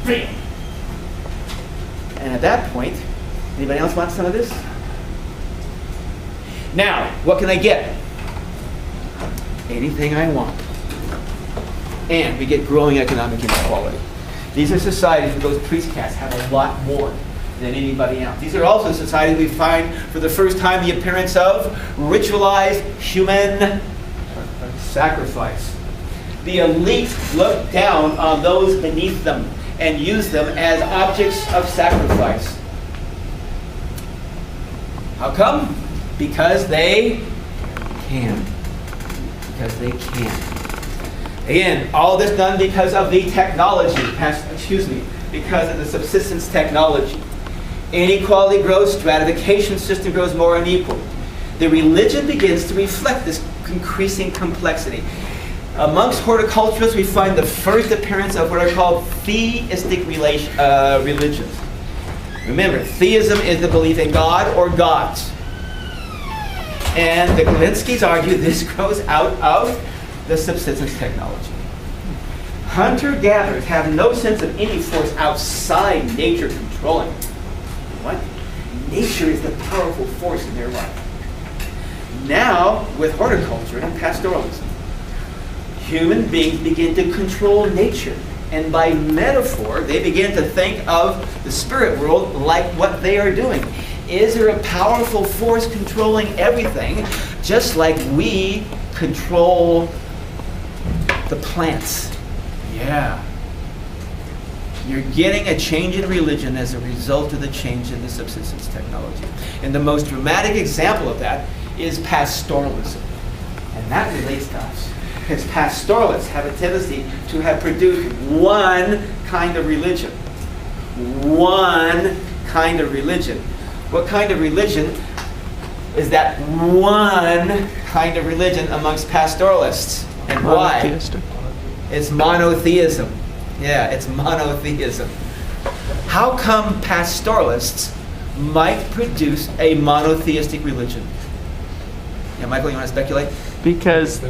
freedom. And at that point, anybody else want some of this? Now, what can I get? Anything I want. And we get growing economic inequality. These are societies where those priest castes have a lot more than anybody else. These are also societies we find for the first time the appearance of ritualized human sacrifice. The elite look down on those beneath them and use them as objects of sacrifice. How come? Because they can. Because they can. Again, all this done because of the technology, because of the subsistence technology. Inequality grows, stratification system grows more unequal. The religion begins to reflect this increasing complexity. Amongst horticulturists, we find the first appearance of what are called theistic religions. Remember, theism is the belief in God or gods. And the Lenskis argue this grows out of the subsistence technology. Hunter-gatherers have no sense of any force outside nature controlling them. What? Nature is the powerful force in their life. Now, with horticulture and pastoralism, human beings begin to control nature. And by metaphor, they begin to think of the spirit world like what they are doing. Is there a powerful force controlling everything, just like we control the plants? Yeah. You're getting a change in religion as a result of the change in the subsistence technology. And the most dramatic example of that is pastoralism. And that relates to us. Because pastoralists have a tendency to have produced one kind of religion. One kind of religion. What kind of religion is that one kind of religion amongst pastoralists? And why? Monotheistic. It's monotheism. Yeah, it's monotheism. How come pastoralists might produce a monotheistic religion? Yeah, Michael, you want to speculate? Because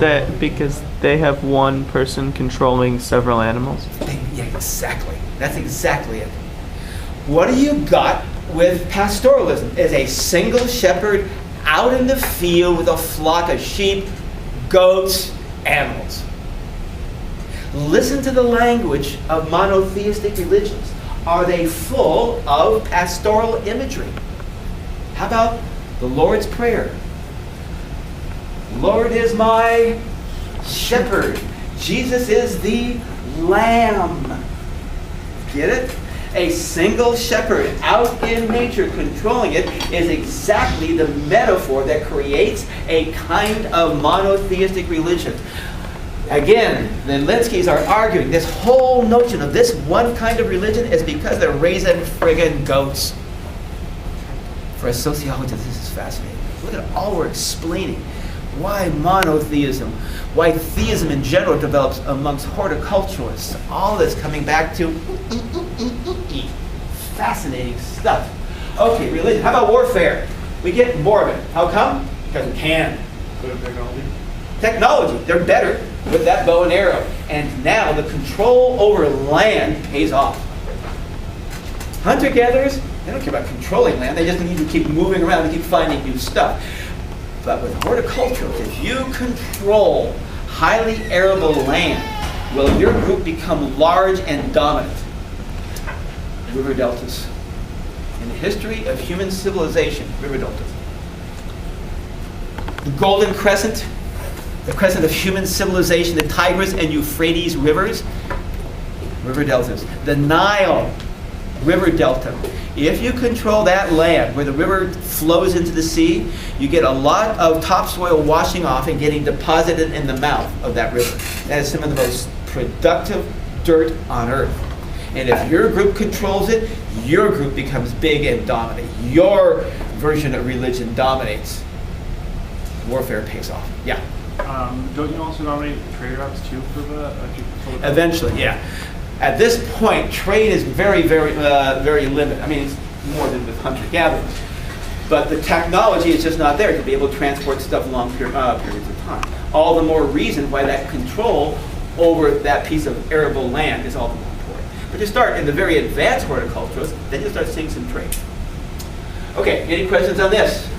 they have one person controlling several animals. Yeah, exactly. That's exactly it. What do you got with pastoralism? Is a single shepherd out in the field with a flock of sheep, goats, animals. Listen to the language of monotheistic religions. Are they full of pastoral imagery? How about the Lord's Prayer? Lord is my shepherd. Jesus is the lamb. Get it? A single shepherd out in nature controlling it is exactly the metaphor that creates a kind of monotheistic religion. Again, the Lenskis are arguing this whole notion of this one kind of religion is because they're raising friggin' goats. For a sociologist, this is fascinating. Look at all we're explaining. Why monotheism? Why theism in general develops amongst horticulturalists. All this coming back to fascinating stuff. Okay, religion. How about warfare? We get more of it. How come? Because we can. Technology. They're better with that bow and arrow. And now the control over land pays off. Hunter-gatherers, they don't care about controlling land. They just need to keep moving around and keep finding new stuff. But with horticulturalists, if you control highly arable land, will your group become large and dominant? River deltas. In the history of human civilization, river deltas. The Golden Crescent, the crescent of human civilization, the Tigris and Euphrates rivers, river deltas. The Nile, river delta. If you control that land where the river flows into the sea, you get a lot of topsoil washing off and getting deposited in the mouth of that river. That is some of the most productive dirt on earth. And if your group controls it, your group becomes big and dominant. Your version of religion dominates. Warfare pays off. Yeah? Don't you also nominate trade routes too for the Eventually, yeah. At this point, trade is very, very limited. I mean, it's more than with hunter-gatherers. But the technology is just not there to be able to transport stuff long periods of time. All the more reason why that control over that piece of arable land is all the more important. But you start in the very advanced horticulturalists, then you start seeing some trade. Okay, any questions on this?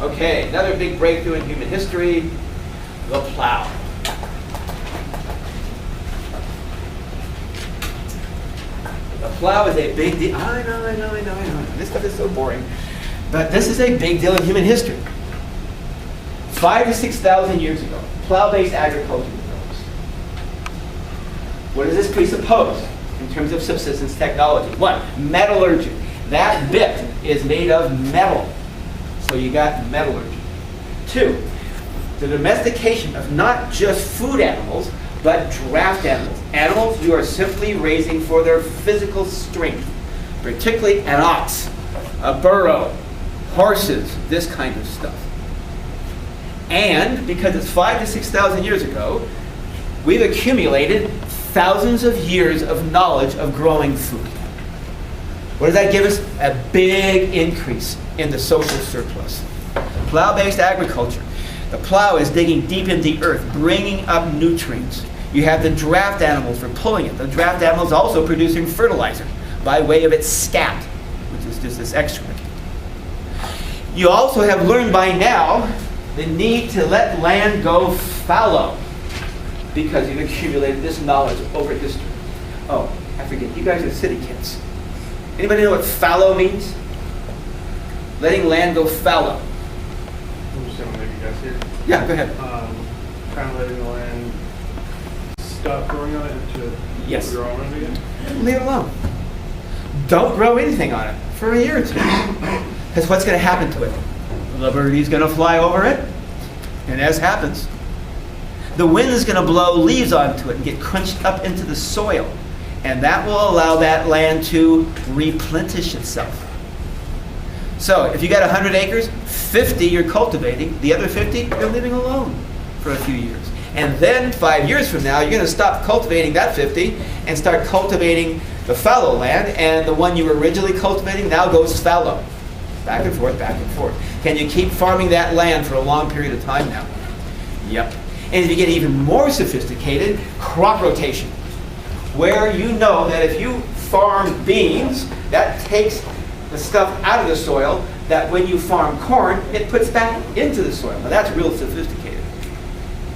Okay, another big breakthrough in human history, the plow. The plow is a big deal. I know. This stuff is so boring. But this is a big deal in human history. 5,000 to 6,000 years ago, plow-based agriculture develops. What does this presuppose in terms of subsistence technology? One, metallurgy. That bit is made of metal. So you got metallurgy. Two, the domestication of not just food animals, but draft animals. Animals you are simply raising for their physical strength, particularly an ox, a burro, horses, this kind of stuff. And because it's 5,000 to 6,000 years ago, we've accumulated thousands of years of knowledge of growing food. What does that give us? A big increase in the social surplus. Plow-based agriculture. The plow is digging deep into the earth, bringing up nutrients. You have the draft animals for pulling it. The draft animals also producing fertilizer by way of its scat, which is just this excrement. You also have learned by now the need to let land go fallow because you've accumulated this knowledge over history. Oh, I forget, you guys are city kids. Anybody know what fallow means? Letting land go fallow. I'm just going to make you guys here. Yeah, go ahead. Kind of letting the land stop growing on it and Yes. to grow on it again. Leave it alone. Don't grow anything on it for a year or two. Because what's going to happen to it? The birdie's going to fly over it, and as happens, the wind is going to blow leaves onto it and get crunched up into the soil. And that will allow that land to replenish itself. So if you got 100 acres, 50 you're cultivating, the other 50 you're leaving alone for a few years. And then 5 years from now, you're going to stop cultivating that 50 and start cultivating the fallow land, and the one you were originally cultivating now goes fallow. Back and forth, back and forth. Can you keep farming that land for a long period of time now? Yep. And if you get even more sophisticated, crop rotation, where you know that if you farm beans, that takes the stuff out of the soil, that when you farm corn, it puts back into the soil. Now that's real sophisticated.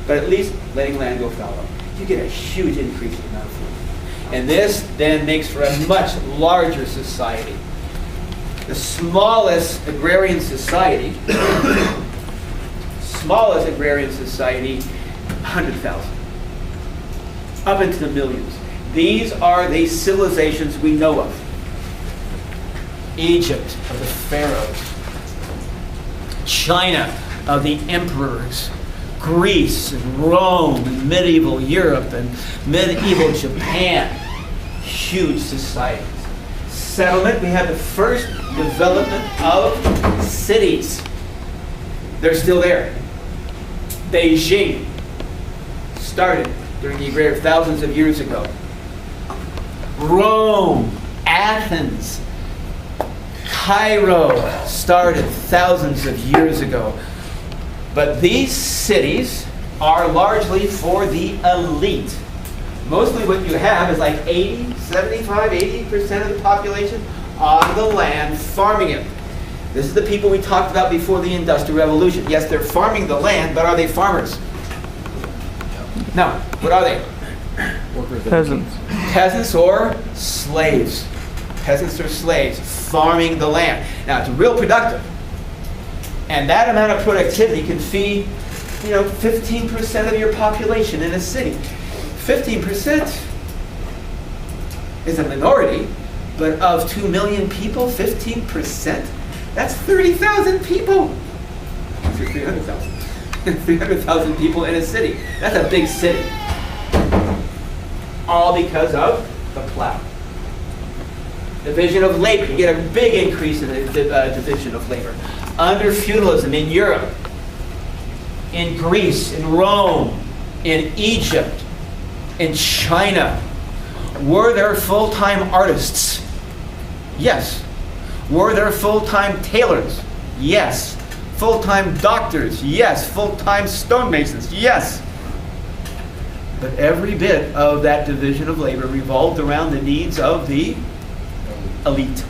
But at least letting land go fallow, you get a huge increase in the amount of food. And this then makes for a much larger society. The smallest agrarian society, 100,000, up into the millions. These are the civilizations we know of. Egypt of the pharaohs, China of the emperors, Greece and Rome and medieval Europe and medieval Japan. Huge societies. Settlement, we have the first development of cities. They're still there. Beijing started during the agrarian thousands of years ago. Rome, Athens, Cairo started thousands of years ago. But these cities are largely for the elite. Mostly what you have is like 80% of the population on the land farming it. This is the people we talked about before the Industrial Revolution. Yes, they're farming the land, but are they farmers? No. What are they? Peasants. Peasants or slaves. Peasants or slaves farming the land. Now, it's real productive. And that amount of productivity can feed, 15% of your population in a city. 15% is a minority, but of 2 million people, 15%? That's 30,000 people. 300,000. 300,000 people in a city. That's a big city. All because of the plow. Division of labor. You get a big increase in the division of labor. Under feudalism in Europe, in Greece, in Rome, in Egypt, in China, were there full-time artists? Yes. Were there full-time tailors? Yes. Full-time doctors? Yes. Full-time stonemasons? Yes. But every bit of that division of labor revolved around the needs of the elite.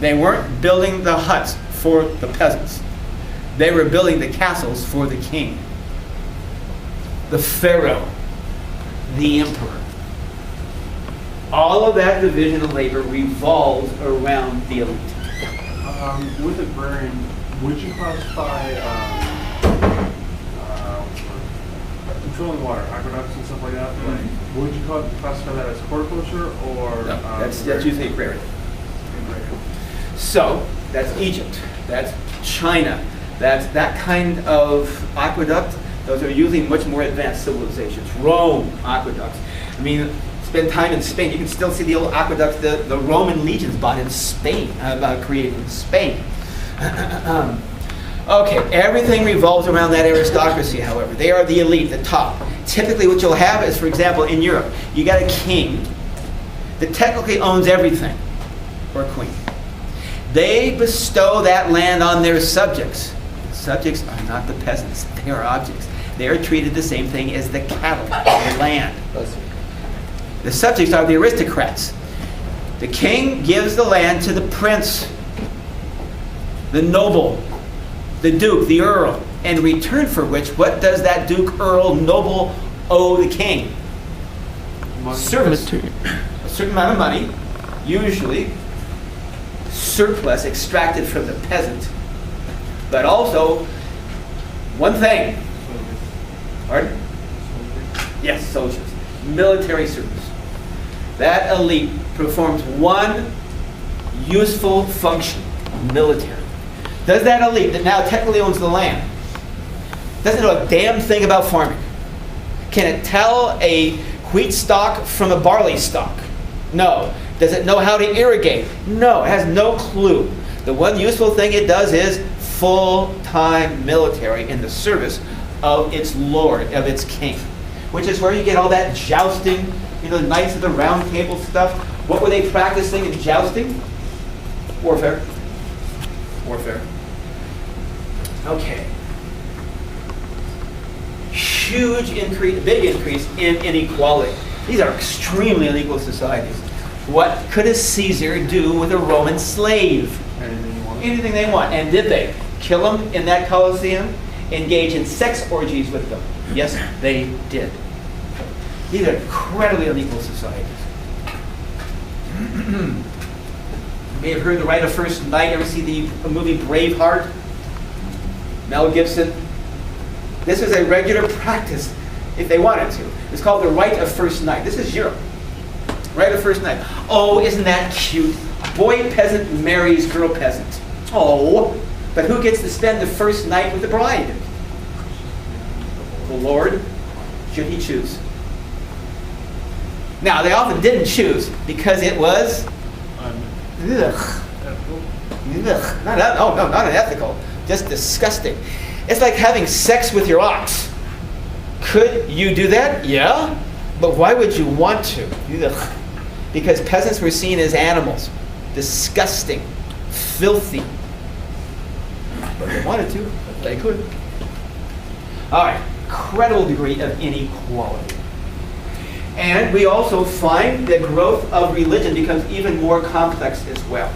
They weren't building the huts for the peasants. They were building the castles for the king, the pharaoh, the emperor. All of that division of labor revolves around the elite. With agrarian, would you classify controlling water, aqueducts and stuff like that? Like, would you classify that as horticulture or? No, that's usually agrarian. So that's Egypt. That's China. That's that kind of aqueduct. Those are usually much more advanced civilizations. Rome aqueducts. I mean, spend time in Spain, you can still see the old aqueducts the Roman legions bought in Spain, created in Spain. Okay, everything revolves around that aristocracy, however. They are the elite, the top. Typically what you'll have is, for example, in Europe, you got a king that technically owns everything, or a queen. They bestow that land on their subjects. The subjects are not the peasants, they are objects. They are treated the same thing as the cattle, the land. The subjects are the aristocrats. The king gives the land to the prince, the noble, the duke, the earl, in return for which, what does that duke, earl, noble owe the king? Service. A certain amount of money, usually surplus extracted from the peasant, but also one thing. Pardon? Yes, soldiers. Military service. That elite performs one useful function, military. Does that elite that now technically owns the land, doesn't know a damn thing about farming? Can it tell a wheat stalk from a barley stalk? No. Does it know how to irrigate? No, it has no clue. The one useful thing it does is full-time military in the service of its lord, of its king. Which is where you get all that jousting, the Knights of the Round Table stuff. What were they practicing in jousting? Warfare. Warfare. Okay. Huge increase, big increase in inequality. These are extremely unequal societies. What could a Caesar do with a Roman slave? Anything they want. And did they? Kill them in that Colosseum? Engage in sex orgies with them? Yes, they did. These are incredibly unequal societies. You may have heard the Right of First Night. Ever see the movie Braveheart? Mel Gibson. This was a regular practice if they wanted to. It's called the Right of First Night. This is Europe. Right of First Night. Oh, isn't that cute? Boy peasant marries girl peasant. Oh, but who gets to spend the first night with the bride? The Lord, should he choose. Now, they often didn't choose because it was not unethical, just disgusting. It's like having sex with your ox. Could you do that? Yeah, but why would you want to? Because peasants were seen as animals, disgusting, filthy. But they wanted to, but they could. All right, incredible degree of inequality. And we also find that growth of religion becomes even more complex as well.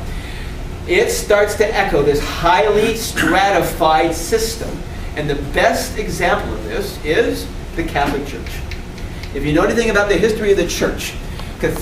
It starts to echo this highly stratified system. And the best example of this is the Catholic Church. If you know anything about the history of the Church, Catholicism